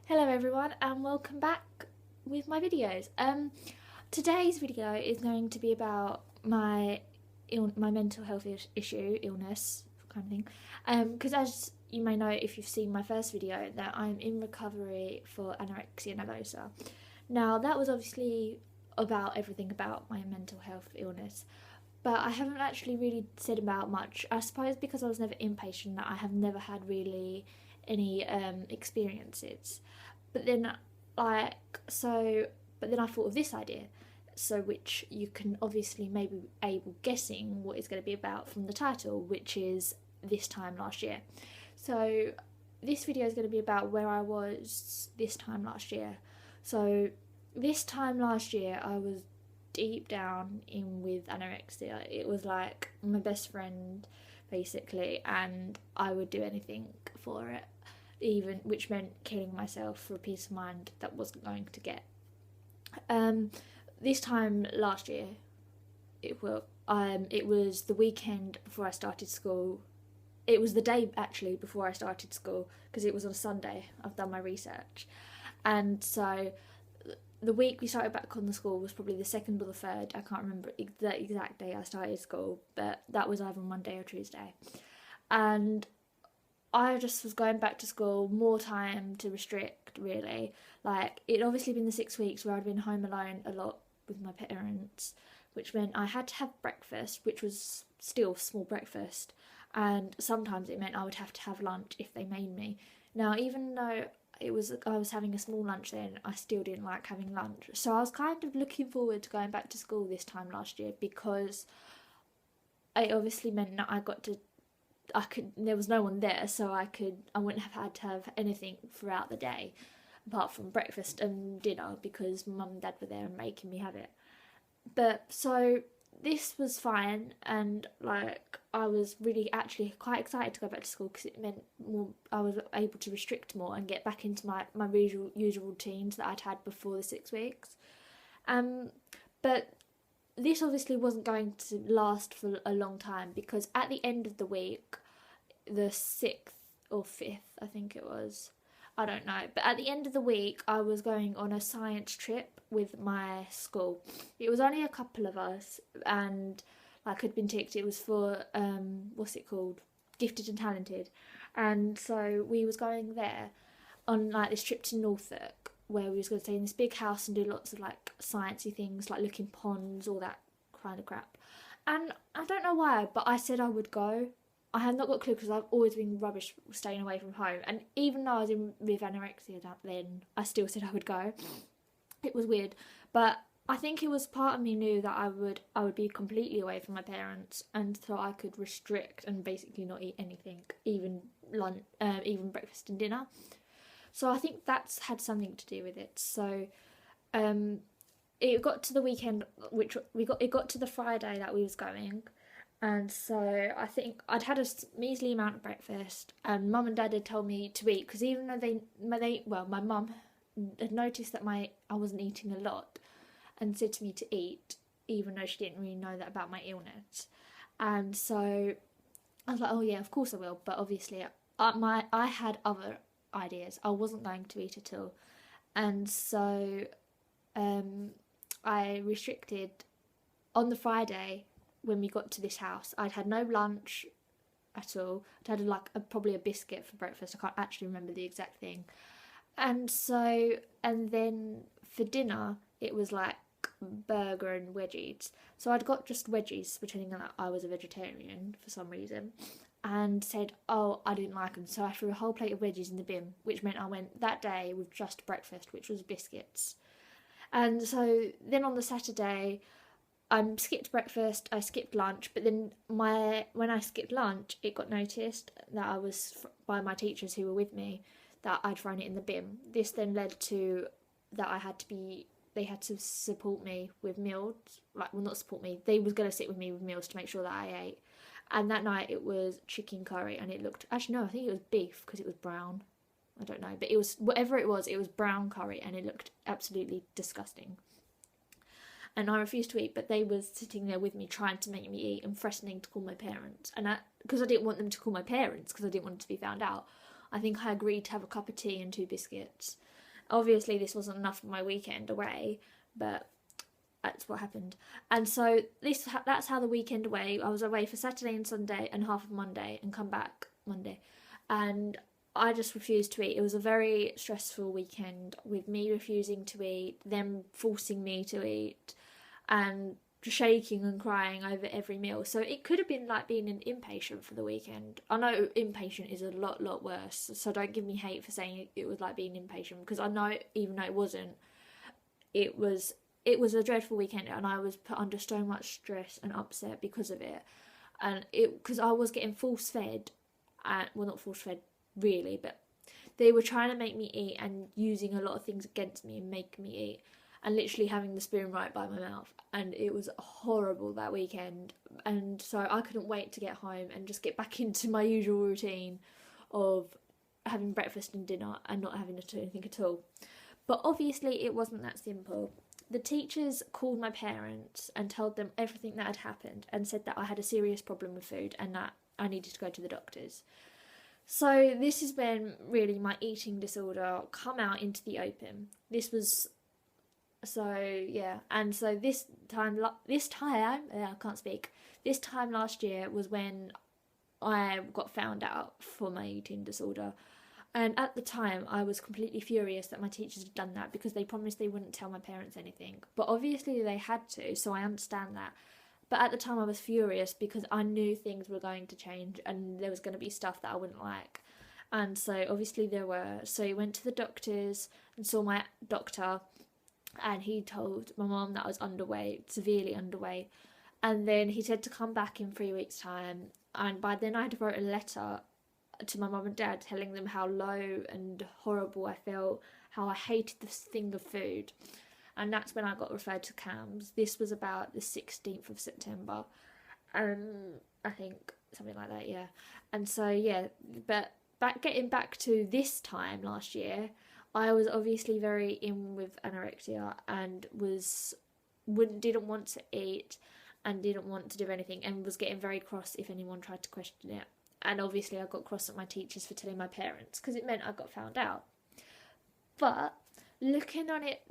Hello everyone and welcome back with my videos. Today's video is going to be about my mental health illness kind of thing. Because as you may know if you've seen my first video that I'm in recovery for anorexia nervosa. Now that was obviously about everything about my mental health illness. But I haven't actually really said about much. I suppose because I was never inpatient that I have never had really any experiences. But then, like, but then I thought of this idea, so which you can obviously maybe able guessing what it's going to be about from the title, which is this time last year. So this video is going to be about where I was this time last year. So this time last year, I was deep down in with anorexia. It was like my best friend, basically, and I would do anything for it, even which meant killing myself for a peace of mind that wasn't going to get. This time last year, it was the weekend before I started school. It was the day actually before I started school because it was on a Sunday. I've done my research, and so the week we started back on the school was probably the second or the third. I can't remember the exact day I started school, but that was either Monday or Tuesday. And I just was going back to school, more time to restrict, really. Like, it'd obviously been the 6 weeks where I'd been home alone a lot with my parents, which meant I had to have breakfast, which was still small breakfast, and sometimes it meant I would have to have lunch if they made me. Now, even though I was having a small lunch then, I still didn't like having lunch. So I was kind of looking forward to going back to school this time last year because it obviously meant that there was no one there, so I wouldn't have had to have anything throughout the day apart from breakfast and dinner because mum and dad were there and making me have it. But so this was fine, and like I was really actually quite excited to go back to school because it meant more I was able to restrict more and get back into my usual routines that I'd had before the 6 weeks. Um, but this obviously wasn't going to last for a long time because at the end of the week, the 6th or 5th, I think it was, I don't know, but at the end of the week, I was going on a science trip with my school. It was only a couple of us, and like had been ticked. It was for what's it called, Gifted and Talented, and so we was going there on like this trip to Norfolk where we was going to stay in this big house and do lots of like sciencey things like look in ponds, all that kind of crap. And I don't know why, but I said I would go. I had not got a clue because I've always been rubbish staying away from home. And even though I was in with anorexia then, I still said I would go. It was weird, but I think it was part of me knew that I would be completely away from my parents, and so I could restrict and basically not eat anything, even lunch, even breakfast and dinner. So I think that's had something to do with it. So um, it got to the weekend, which it got to the Friday that we was going, and so I think I'd had a measly amount of breakfast, and mum and dad had told me to eat because even though my mum had noticed that I wasn't eating a lot, and said to me to eat, even though she didn't really know that about my illness, and so I was like, oh yeah, of course I will, but obviously I had other ideas. I wasn't going to eat at all, and so um, I restricted on the Friday when we got to this house. I'd had no lunch at all. I'd had probably a biscuit for breakfast. I can't actually remember the exact thing. And then for dinner, it was like burger and wedgies. So I'd got just wedgies, pretending that I was a vegetarian for some reason, and said, oh, I didn't like them. So I threw a whole plate of wedgies in the bin, which meant I went that day with just breakfast, which was biscuits. And so then on the Saturday, I skipped breakfast, I skipped lunch, but then when I skipped lunch, it got noticed that I was by my teachers who were with me that I'd thrown it in the bin. This then led to that they had to support me with meals, like, well, not support me, they was going to sit with me with meals to make sure that I ate. And that night it was chicken curry, and it looked, actually no, I think it was beef because it was brown. I don't know, but it was, whatever it was brown curry, and it looked absolutely disgusting. And I refused to eat, but they was sitting there with me trying to make me eat and threatening to call my parents. And because I didn't want them to call my parents because I didn't want it to be found out, I think I agreed to have a cup of tea and 2 biscuits. Obviously, this wasn't enough for my weekend away, but that's what happened. And so that's how the weekend away. I was away for Saturday and Sunday and half of Monday, and come back Monday, and I just refused to eat. It was a very stressful weekend with me refusing to eat, them forcing me to eat, and shaking and crying over every meal. So it could have been like being an impatient for the weekend. I know impatient is a lot worse, so don't give me hate for saying it was like being impatient, because I know, even though it wasn't, it was a dreadful weekend, and I was put under so much stress and upset because of it. And because I was getting force fed, and well, not force fed really, but they were trying to make me eat and using a lot of things against me and making me eat, and literally having the spoon right by my mouth. And it was horrible that weekend, and so I couldn't wait to get home and just get back into my usual routine of having breakfast and dinner and not having to do anything at all. But obviously it wasn't that simple. The teachers called my parents and told them everything that had happened, and said that I had a serious problem with food and that I needed to go to the doctors. So this is when really my eating disorder come out into the open. This was, so yeah, and so this time I can't speak. This time last year was when I got found out for my eating disorder. And at the time, I was completely furious that my teachers had done that, because they promised they wouldn't tell my parents anything. But obviously they had to, so I understand that. But at the time I was furious because I knew things were going to change and there was going to be stuff that I wouldn't like. And so obviously there were. So I went to the doctors and saw my doctor, and he told my mum that I was underweight, severely underweight. And then he said to come back in 3 weeks' time. And by then I'd wrote a letter to my mum and dad telling them how low and horrible I felt, how I hated this thing of food. And that's when I got referred to CAMHS. This was about the 16th of September. I think something like that, yeah. And so, yeah, but getting back to this time last year, I was obviously very in with anorexia and didn't want to eat and didn't want to do anything, and was getting very cross if anyone tried to question it. And obviously I got cross at my teachers for telling my parents, because it meant I got found out. But looking on it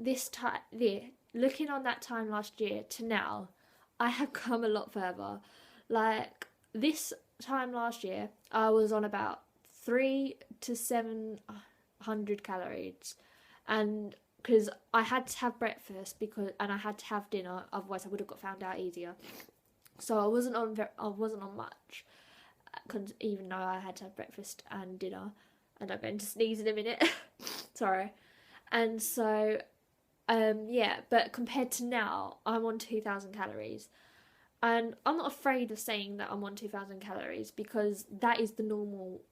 looking on that time last year to now, I have come a lot further. Like, this time last year, I was on about 300 to 700 calories, and because I had to have breakfast and I had to have dinner, otherwise I would have got found out easier. So I wasn't on much, even though I had to have breakfast and dinner, and I'm going to sneeze in a minute. Sorry. And so, yeah, but compared to now, I'm on 2,000 calories. And I'm not afraid of saying that I'm on 2,000 calories, because that is the normal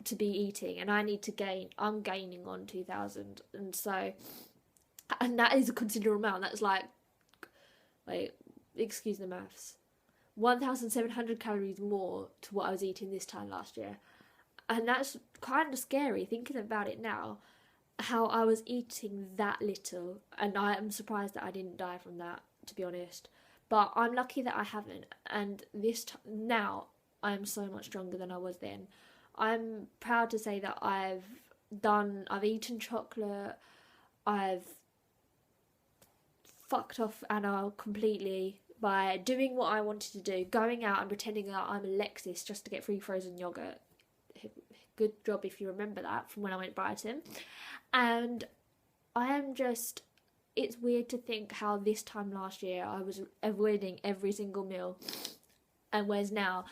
to be eating, and I need to gain. I'm gaining on 2,000, and so, and that is a considerable amount. That's like, excuse the maths, 1,700 calories more to what I was eating this time last year. And that's kind of scary thinking about it now, how I was eating that little, and I am surprised that I didn't die from that, to be honest. But I'm lucky that I haven't, and now I'm so much stronger than I was then. I'm proud to say that I've eaten chocolate, I've fucked off Anna completely by doing what I wanted to do, going out and pretending that I'm Alexis just to get free frozen yogurt. Good job if you remember that from when I went Brighton. And it's weird to think how this time last year I was avoiding every single meal, and whereas now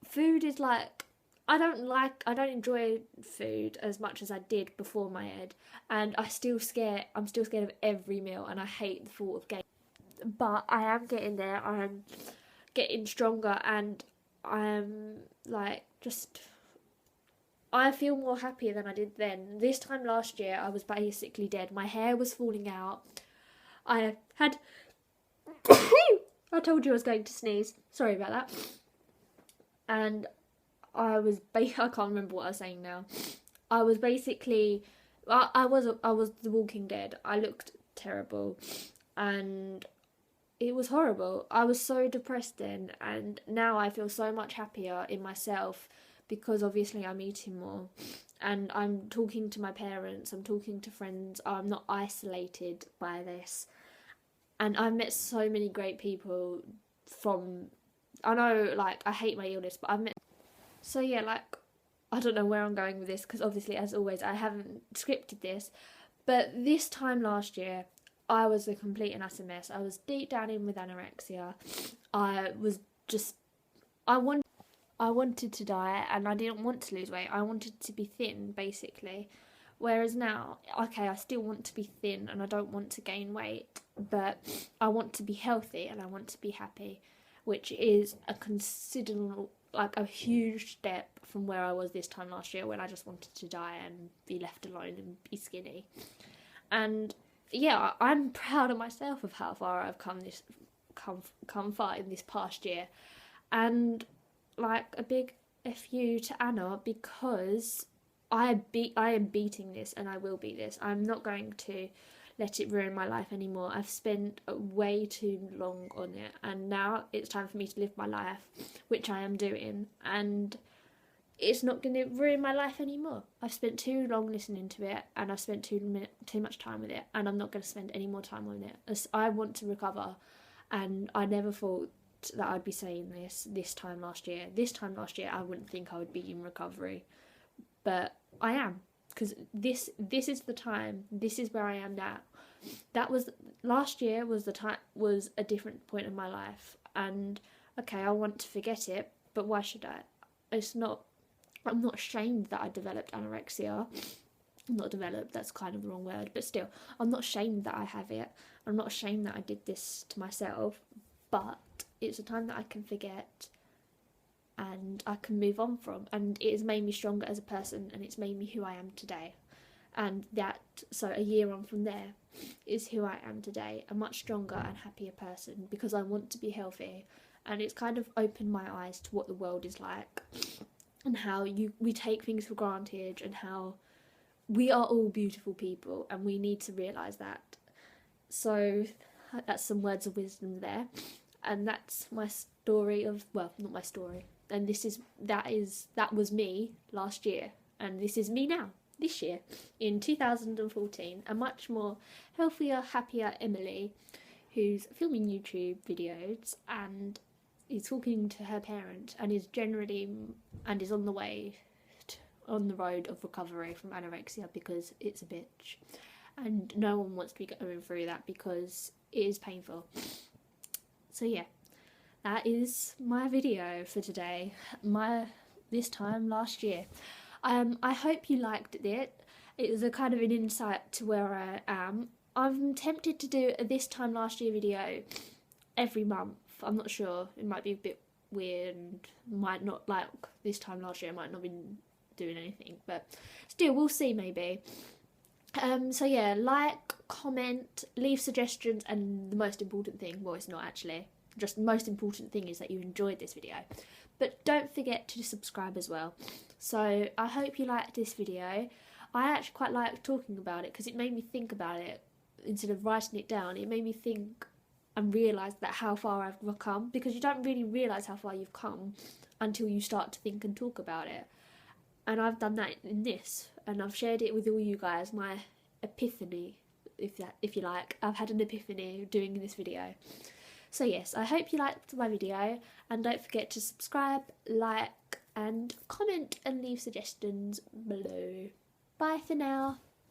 food is like, I don't enjoy food as much as I did before my ed, and I'm still scared of every meal, and I hate the thought of getting, but I am getting there. I'm getting stronger, and I'm like, I feel more happier than I did then. This time last year, I was basically dead. My hair was falling out. I had... I told you I was going to sneeze. Sorry about that. And I can't remember what I was saying now. I was basically... I was The Walking Dead. I looked terrible. And it was horrible. I was so depressed then. And now I feel so much happier in myself, because obviously I'm eating more, and I'm talking to my parents, I'm talking to friends, I'm not isolated by this. And I've met so many great people from, I know, like, I hate my illness, but I've met, so yeah, like, I don't know where I'm going with this, because obviously, as always, I haven't scripted this, but this time last year, I was a complete and utter mess. I was deep down in with anorexia. I was just, I wanted to diet, and I didn't want to lose weight. I wanted to be thin, basically. Whereas now, okay, I still want to be thin and I don't want to gain weight, but I want to be healthy and I want to be happy, which is a considerable, like a huge step from where I was this time last year when I just wanted to die and be left alone and be skinny. And yeah, I'm proud of myself of how far I've come far in this past year. And like a big F you to Anna, because I am beating this, and I will beat this. I'm not going to let it ruin my life anymore. I've spent way too long on it, and now it's time for me to live my life, which I am doing, and it's not going to ruin my life anymore. I've spent too long listening to it, and I've spent too much time with it, and I'm not going to spend any more time on it. As I want to recover, and I never thought that I'd be saying this time last year. This time last year, I wouldn't think I would be in recovery, but I am, because this is the time. This is where I am now. That was last year. Was a different point in my life, and okay, I want to forget it, but why should I? It's not. I'm not ashamed that I developed anorexia. Not developed, that's kind of the wrong word, but still, I'm not ashamed that I have it. I'm not ashamed that I did this to myself, but it's a time that I can forget and I can move on from, and it has made me stronger as a person, and it's made me who I am today. And that, so a year on from there, is who I am today, a much stronger and happier person, because I want to be healthy. And it's kind of opened my eyes to what the world is like, and how we take things for granted, and how we are all beautiful people, and we need to realise that. So that's some words of wisdom there, and that's my story of, well, not my story, and that was me last year, and this is me now, this year, in 2014, a much more healthier, happier Emily, who's filming YouTube videos and is talking to her parent, and is on the way on the road of recovery from anorexia, because it's a bitch, and no one wants to be going through that because it is painful. So yeah, that is my video for today, this time last year. I hope you liked it. It was a kind of an insight to where I am. I'm tempted to do a this time last year video every month. I'm not sure, it might be a bit weird, and might not, like this time last year I might not have been doing anything, but still, we'll see, maybe. So yeah, like, comment, leave suggestions, and the most important thing, well, it's not actually, just the most important thing is that you enjoyed this video. But don't forget to subscribe as well. So I hope you liked this video. I actually quite like talking about it, because it made me think about it instead of writing it down. It made me think and realise that how far I've come, because you don't really realise how far you've come until you start to think and talk about it. And I've done that in this, and I've shared it with all you guys, my epiphany, if you like. I've had an epiphany doing this video. So yes, I hope you liked my video, and don't forget to subscribe, like, and comment, and leave suggestions below. Bye for now.